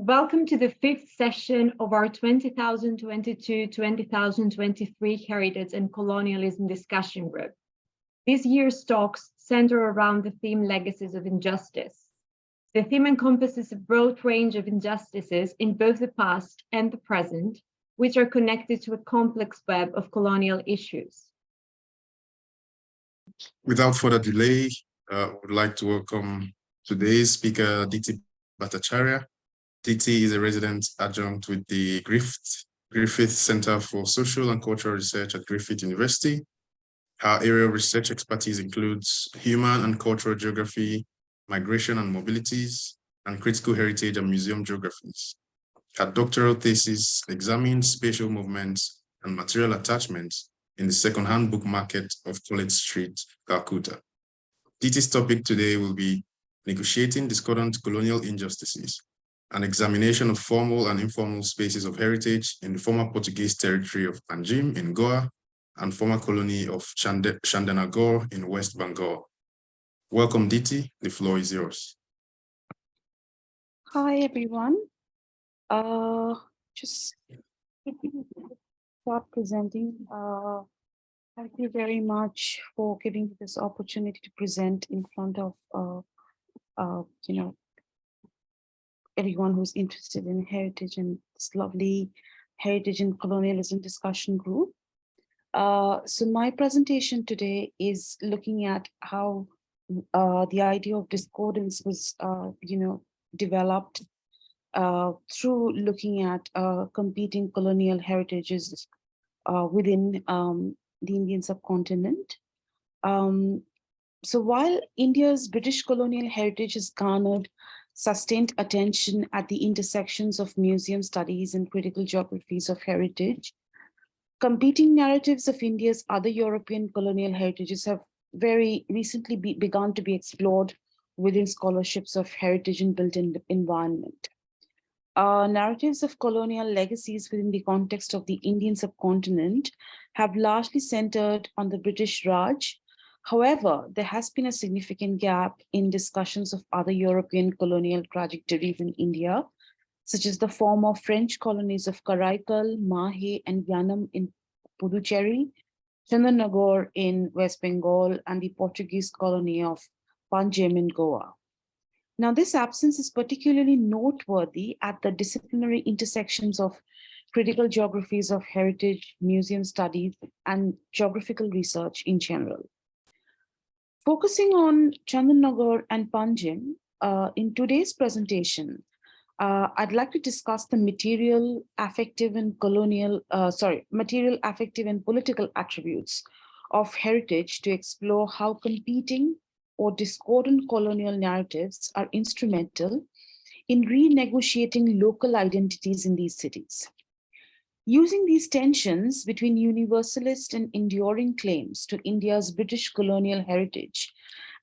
Welcome to the fifth session of our 2022-2023 Heritage and Colonialism discussion group. This year's talks center around the theme Legacies of Injustice. The theme encompasses a broad range of injustices in both the past and the present, which are connected to a complex web of colonial issues. Without further delay, I would like to welcome today's speaker, Diti Bhattacharya. Diti is a resident adjunct with the Griffith Centre for Social and Cultural Research at Griffith University. Her area of research expertise includes human and cultural geography, migration and mobilities, and critical heritage and museum geographies. Her doctoral thesis examined spatial movements and material attachments in the second-hand book market of College Street, Calcutta. Diti's topic today will be Negotiating Discordant Colonial Injustices, an examination of formal and informal spaces of heritage in the former Portuguese territory of Panjim in Goa and former colony of Chandanagore in West Bengal. Welcome, Diti. The floor is yours. Hi, everyone. Just start presenting. Thank you very much for giving me this opportunity to present in front of, everyone who's interested in heritage and this lovely heritage and colonialism discussion group. So my presentation today is looking at how the idea of discordance was, developed through looking at competing colonial heritages within the Indian subcontinent. So while India's British colonial heritage has garnered sustained attention at the intersections of museum studies and critical geographies of heritage, competing narratives of India's other European colonial heritages have very recently begun to be explored within scholarships of heritage and built environment. Narratives of colonial legacies within the context of the Indian subcontinent have largely centered on the British Raj. However, there has been a significant gap in discussions of other European colonial trajectories in India, such as the former French colonies of Karaikal, Mahe, and Yanam in Puducherry, Chandanagore in West Bengal, and the Portuguese colony of Panjim in Goa. Now, this absence is particularly noteworthy at the disciplinary intersections of critical geographies of heritage, museum studies, and geographical research in general. Focusing on Chandanagore and Panjim, in today's presentation, I'd like to discuss the material, affective, and political attributes of heritage to explore how competing or discordant colonial narratives are instrumental in renegotiating local identities in these cities. Using these tensions between universalist and enduring claims to India's British colonial heritage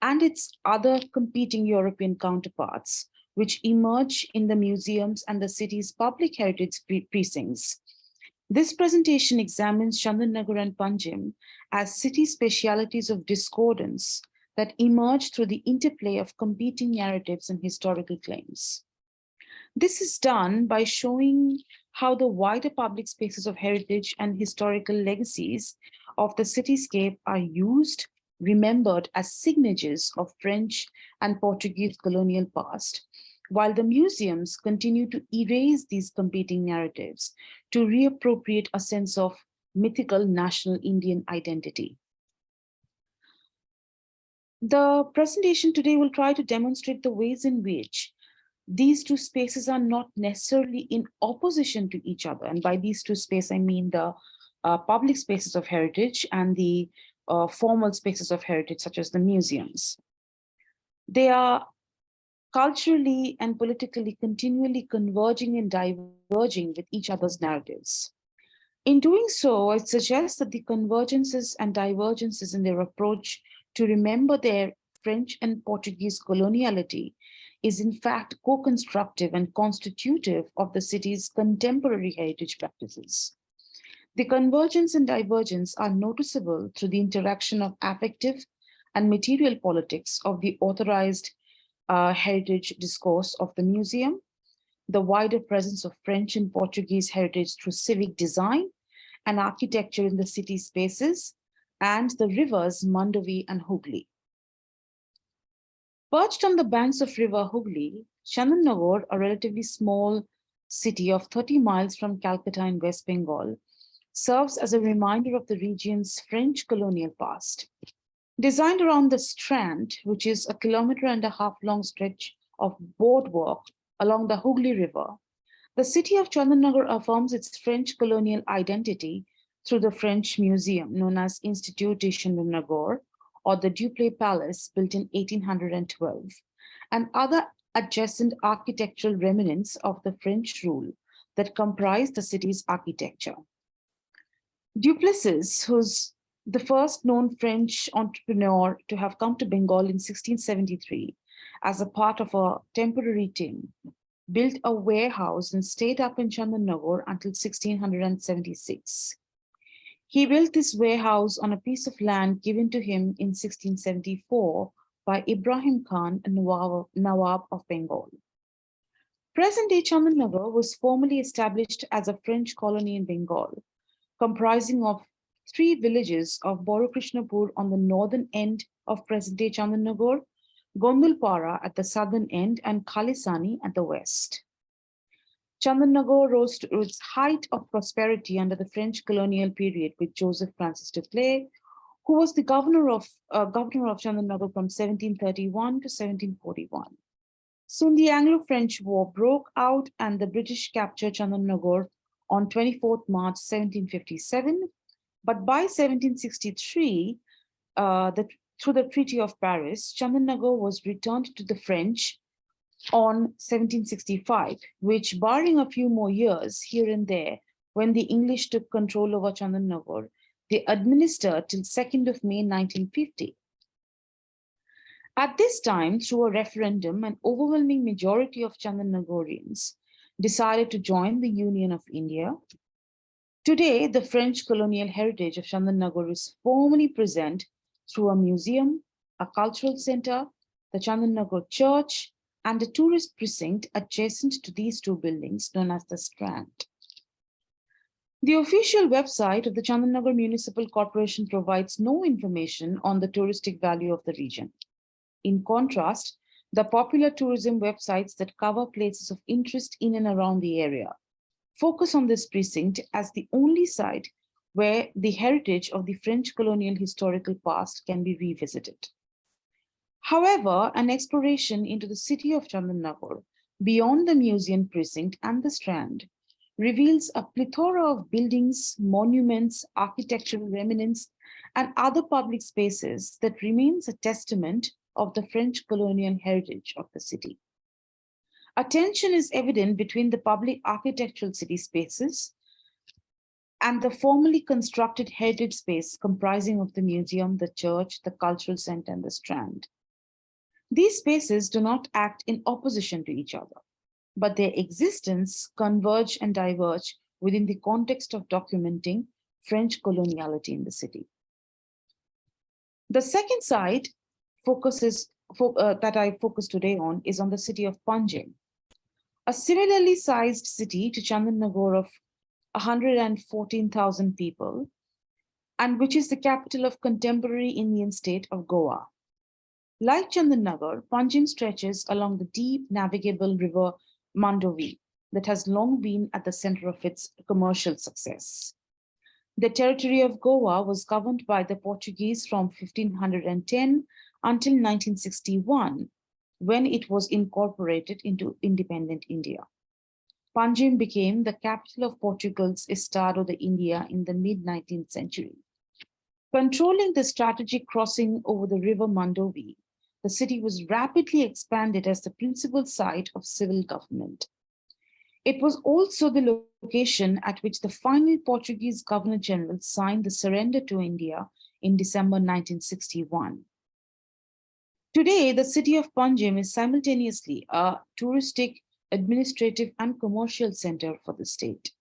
and its other competing European counterparts, which emerge in the museums and the city's public heritage precincts. This presentation examines Chandanagore and Panjim as city specialities of discordance that emerge through the interplay of competing narratives and historical claims. This is done by showing how the wider public spaces of heritage and historical legacies of the cityscape are used, remembered as signatures of French and Portuguese colonial past, while the museums continue to erase these competing narratives to reappropriate a sense of mythical national Indian identity. The presentation today will try to demonstrate the ways in which these two spaces are not necessarily in opposition to each other. And by these two spaces, I mean the public spaces of heritage and the formal spaces of heritage, such as the museums. They are culturally and politically continually converging and diverging with each other's narratives. In doing so, it suggests that the convergences and divergences in their approach to remember their French and Portuguese coloniality is in fact co-constructive and constitutive of the city's contemporary heritage practices. The convergence and divergence are noticeable through the interaction of affective and material politics of the authorized heritage discourse of the museum, the wider presence of French and Portuguese heritage through civic design and architecture in the city spaces, and the rivers Mandovi and Hooghly. Perched on the banks of river Hooghly, Chandanagar, a relatively small city of 30 miles from Calcutta in West Bengal, serves as a reminder of the region's French colonial past. Designed around the Strand, which is a 1.5 kilometer long stretch of boardwalk along the Hooghly River, the city of Chandanagar affirms its French colonial identity through the French museum known as Institut de Chandanagar, or the Dupleix Palace, built in 1812, and other adjacent architectural remnants of the French rule that comprise the city's architecture. Duplessis, who's the first known French entrepreneur to have come to Bengal in 1673 as a part of a temporary team, built a warehouse and stayed up in Chandanagar until 1676. He built this warehouse on a piece of land given to him in 1674 by Ibrahim Khan, Nawab of Bengal. Present-day Chandanagar was formally established as a French colony in Bengal, comprising of 3 villages of Borokrishnapur on the northern end of present-day Chandanagar, Gondulpara at the southern end, and Khalisani at the west. Chandanagar rose to its height of prosperity under the French colonial period with Joseph Francis Dupleix, who was the governor of Chandanagar from 1731 to 1741. Soon the Anglo-French War broke out and the British captured Chandanagar on 24th March 1757. But by 1763, through the Treaty of Paris, Chandanagar was returned to the French on 1765, which, barring a few more years here and there, when the English took control over Chandanagar, they administered till 2nd of May 1950. At this time, through a referendum, an overwhelming majority of Chandanagarians decided to join the Union of India. Today, the French colonial heritage of Chandanagar is formally present through a museum, a cultural center, the Chandanagar Church, and a tourist precinct adjacent to these 2 buildings known as the Strand. The official website of the Chandanagar Municipal Corporation provides no information on the touristic value of the region. In contrast, the popular tourism websites that cover places of interest in and around the area focus on this precinct as the only site where the heritage of the French colonial historical past can be revisited. However, an exploration into the city of Chandanagar beyond the museum precinct and the Strand reveals a plethora of buildings, monuments, architectural remnants, and other public spaces that remains a testament of the French colonial heritage of the city. A tension is evident between the public architectural city spaces and the formally constructed heritage space comprising of the museum, the church, the cultural center, and the Strand. These spaces do not act in opposition to each other, but their existence converge and diverge within the context of documenting French coloniality in the city. The second side that I focus today on is on the city of Panjim, a similarly sized city to Chandanagar of 114,000 people, and which is the capital of contemporary Indian state of Goa. Like Chandanagar, Panjim stretches along the deep navigable river Mandovi that has long been at the center of its commercial success. The territory of Goa was governed by the Portuguese from 1510 until 1961, when it was incorporated into independent India. Panjim became the capital of Portugal's Estado de India in the mid-19th century. Controlling the strategic crossing over the river Mandovi, the city was rapidly expanded as the principal site of civil government. It was also the location at which the final Portuguese Governor General signed the surrender to India in December 1961. Today, the city of Panjim is simultaneously a touristic, administrative, and commercial center for the state.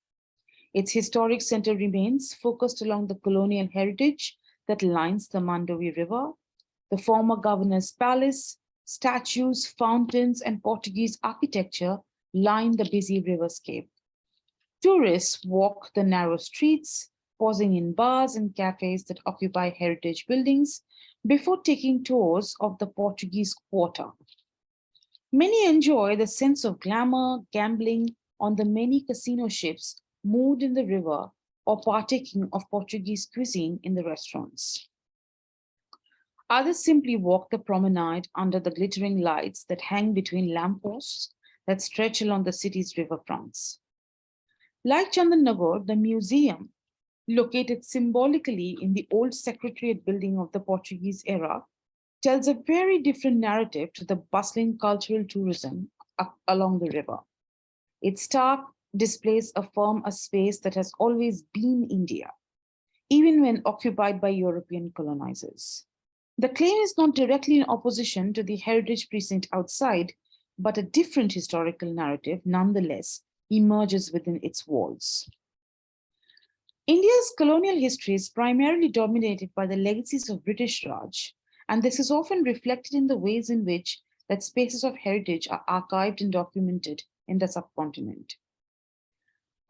Its historic center remains focused along the colonial heritage that lines the Mandovi River, the former governor's palace, statues, fountains, and Portuguese architecture line the busy riverscape. Tourists walk the narrow streets, pausing in bars and cafes that occupy heritage buildings before taking tours of the Portuguese Quarter. Many enjoy the sense of glamour, gambling on the many casino ships moored in the river, or partaking of Portuguese cuisine in the restaurants. Others simply walk the promenade under the glittering lights that hang between lampposts that stretch along the city's riverfronts. Like Chandanagar, the museum, located symbolically in the old Secretariat building of the Portuguese era, tells a very different narrative to the bustling cultural tourism along the river. Its stark displays affirm a space that has always been India, even when occupied by European colonizers. The claim is not directly in opposition to the heritage precinct outside, but a different historical narrative nonetheless emerges within its walls. India's colonial history is primarily dominated by the legacies of British Raj, and this is often reflected in the ways in which that spaces of heritage are archived and documented in the subcontinent.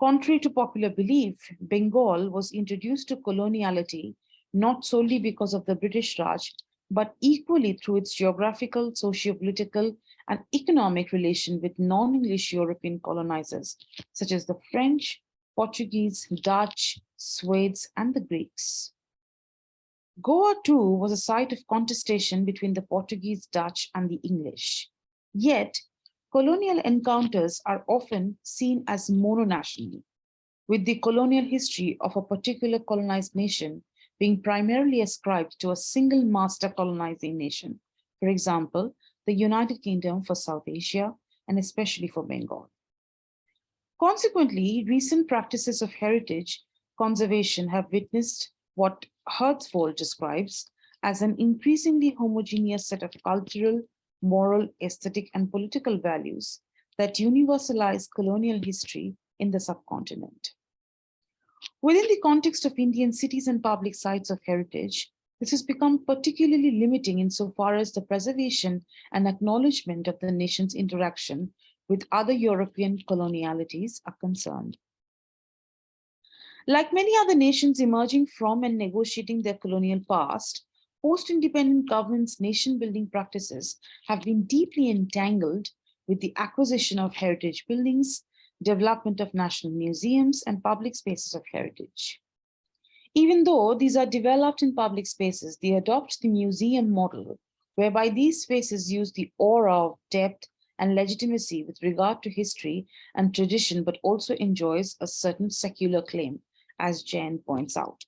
Contrary to popular belief, Bengal was introduced to coloniality not solely because of the British Raj, but equally through its geographical, socio-political, and economic relation with non-English European colonizers, such as the French, Portuguese, Dutch, Swedes, and the Greeks. Goa too was a site of contestation between the Portuguese, Dutch, and the English. Yet, colonial encounters are often seen as mononational, with the colonial history of a particular colonized nation being primarily ascribed to a single master colonizing nation, for example, the United Kingdom for South Asia, and especially for Bengal. Consequently, recent practices of heritage conservation have witnessed what Hertzfeld describes as an increasingly homogeneous set of cultural, moral, aesthetic, and political values that universalize colonial history in the subcontinent. Within the context of Indian cities and public sites of heritage, this has become particularly limiting insofar as the preservation and acknowledgement of the nation's interaction with other European colonialities are concerned. Like many other nations emerging from and negotiating their colonial past, post-independent governments' nation-building practices have been deeply entangled with the acquisition of heritage buildings, development of national museums, and public spaces of heritage. Even though these are developed in public spaces, they adopt the museum model, whereby these spaces use the aura of depth and legitimacy with regard to history and tradition, but also enjoys a certain secular claim, as Jain points out.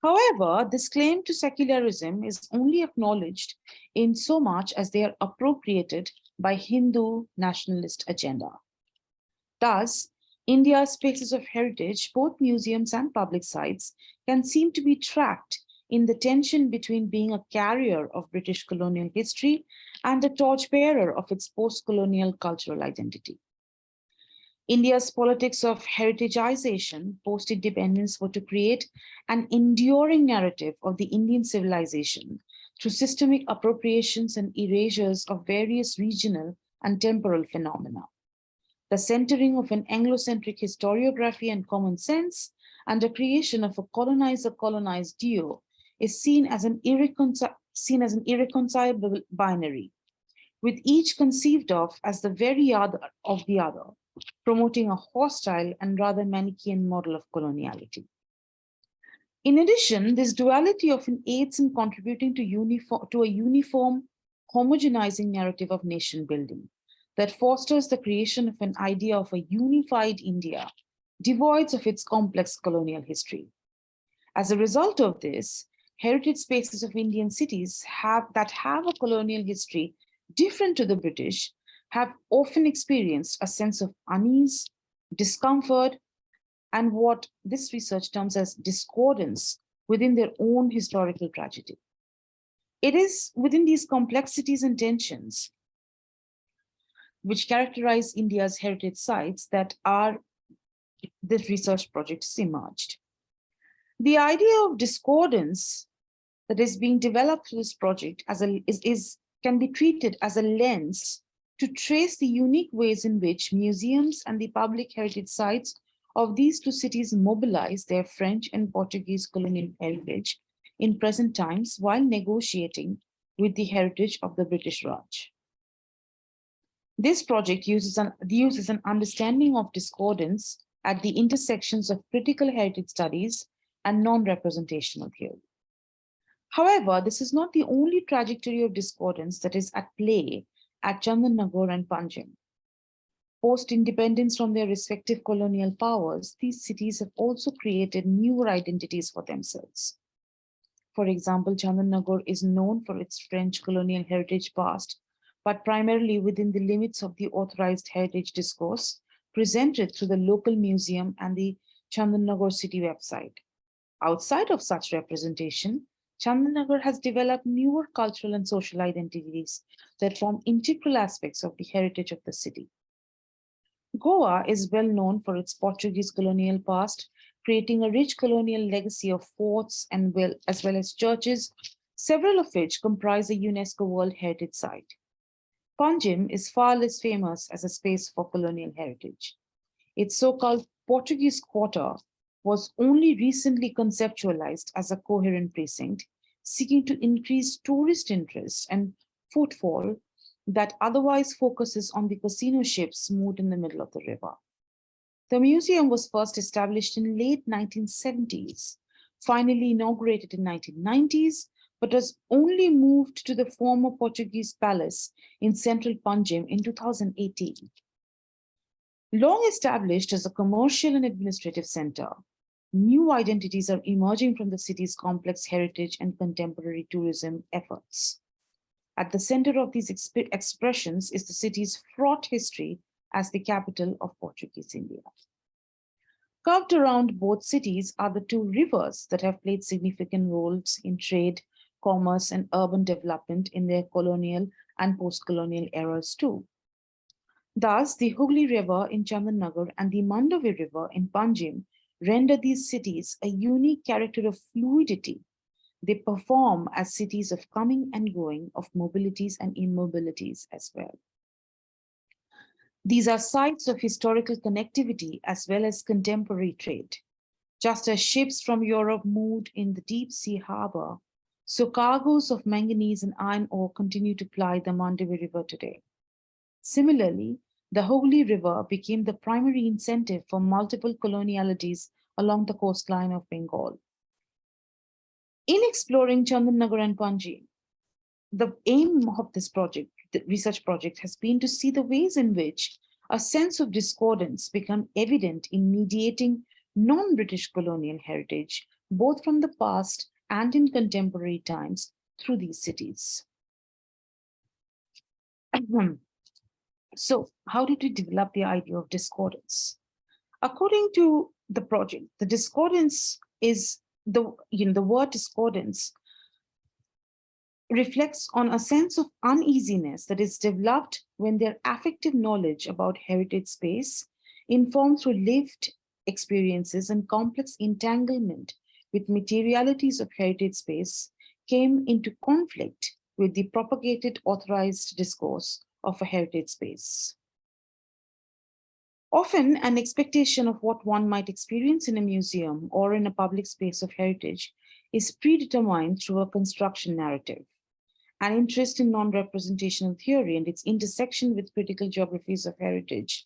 However, this claim to secularism is only acknowledged in so much as they are appropriated by Hindu nationalist agenda. Thus, India's spaces of heritage, both museums and public sites, can seem to be trapped in the tension between being a carrier of British colonial history and a torchbearer of its post-colonial cultural identity. India's politics of heritageization post-independence were to create an enduring narrative of the Indian civilization through systemic appropriations and erasures of various regional and temporal phenomena. The centering of an Anglo-centric historiography and common sense and the creation of a colonizer-colonized duo is seen as an irreconcilable binary, with each conceived of as the very other of the other, promoting a hostile and rather Manichaean model of coloniality. In addition, this duality often aids in contributing to a uniform, homogenizing narrative of nation building that fosters the creation of an idea of a unified India, devoid of its complex colonial history. As a result of this, heritage spaces of Indian cities that have a colonial history different to the British have often experienced a sense of unease, discomfort, and what this research terms as discordance within their own historical tragedy. It is within these complexities and tensions which characterize India's heritage sites that this research project has emerged. The idea of discordance that is being developed through this project can be treated as a lens to trace the unique ways in which museums and the public heritage sites of these two cities mobilize their French and Portuguese colonial heritage in present times while negotiating with the heritage of the British Raj. This project uses an understanding of discordance at the intersections of critical heritage studies and non-representational theory. However, this is not the only trajectory of discordance that is at play at Chandannagore and Panjim. Post-independence from their respective colonial powers, these cities have also created newer identities for themselves. For example, Chandannagore is known for its French colonial heritage past, but primarily within the limits of the authorized heritage discourse presented through the local museum and the Chandannagore city website. Outside of such representation, Chandannagore has developed newer cultural and social identities that form integral aspects of the heritage of the city. Goa is well known for its Portuguese colonial past, creating a rich colonial legacy of forts and as well as churches, several of which comprise a UNESCO World Heritage Site. Panjim is far less famous as a space for colonial heritage. Its so-called Portuguese Quarter was only recently conceptualized as a coherent precinct, seeking to increase tourist interest and footfall that otherwise focuses on the casino ships moored in the middle of the river. The museum was first established in late 1970s, finally inaugurated in 1990s, but was only moved to the former Portuguese palace in central Panjim in 2018. Long established as a commercial and administrative center, new identities are emerging from the city's complex heritage and contemporary tourism efforts. At the center of these expressions is the city's fraught history as the capital of Portuguese India. Curved around both cities are the two rivers that have played significant roles in trade, commerce, and urban development in their colonial and post-colonial eras too. Thus, the Hooghly River in Chandannagore and the Mandovi River in Panjim render these cities a unique character of fluidity. They perform as cities of coming and going, of mobilities and immobilities as well. These are sites of historical connectivity as well as contemporary trade. Just as ships from Europe moved in the deep sea harbor, so cargoes of manganese and iron ore continue to ply the Mandovi River today. Similarly, the Hooghly River became the primary incentive for multiple colonialities along the coastline of Bengal. In exploring Chandannagore and Panjim, the aim of this project, the research project, has been to see the ways in which a sense of discordance become evident in mediating non-British colonial heritage, both from the past and in contemporary times through these cities. So, how did we develop the idea of discordance? According to the project, the discordance is the word discordance reflects on a sense of uneasiness that is developed when their affective knowledge about heritage space, informed through lived experiences and complex entanglement with materialities of heritage space, came into conflict with the propagated authorized discourse of a heritage space. Often, an expectation of what one might experience in a museum or in a public space of heritage is predetermined through a construction narrative. An interest in non-representational theory and its intersection with critical geographies of heritage,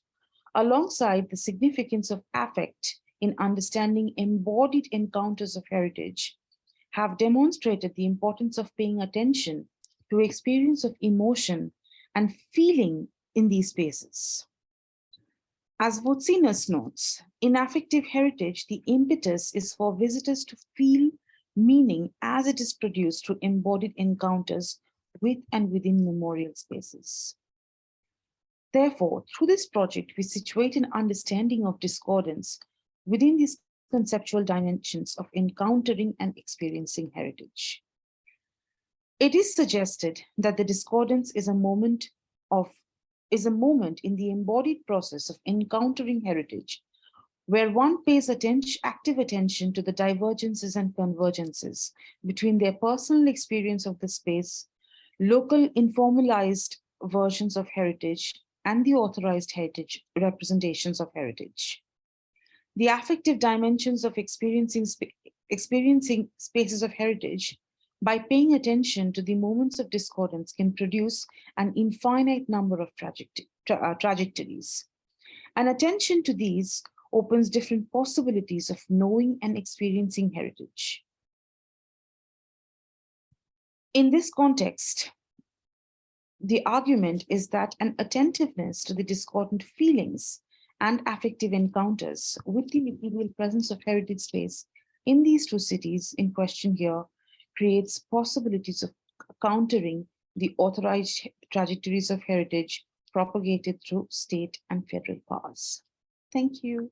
alongside the significance of affect in understanding embodied encounters of heritage, have demonstrated the importance of paying attention to experience of emotion and feeling in these spaces. As Votsinus notes, in affective heritage, the impetus is for visitors to feel meaning as it is produced through embodied encounters with and within memorial spaces. Therefore, through this project, we situate an understanding of discordance within these conceptual dimensions of encountering and experiencing heritage. It is suggested that the discordance is a moment in the embodied process of encountering heritage, where one pays active attention to the divergences and convergences between their personal experience of the space, local informalized versions of heritage and the authorized heritage representations of heritage. The affective dimensions of experiencing spaces of heritage by paying attention to the moments of discordance can produce an infinite number of trajectories. And attention to these opens different possibilities of knowing and experiencing heritage. In this context, the argument is that an attentiveness to the discordant feelings and affective encounters with the material presence of heritage space in these two cities in question here creates possibilities of countering the authorized trajectories of heritage propagated through state and federal powers. Thank you.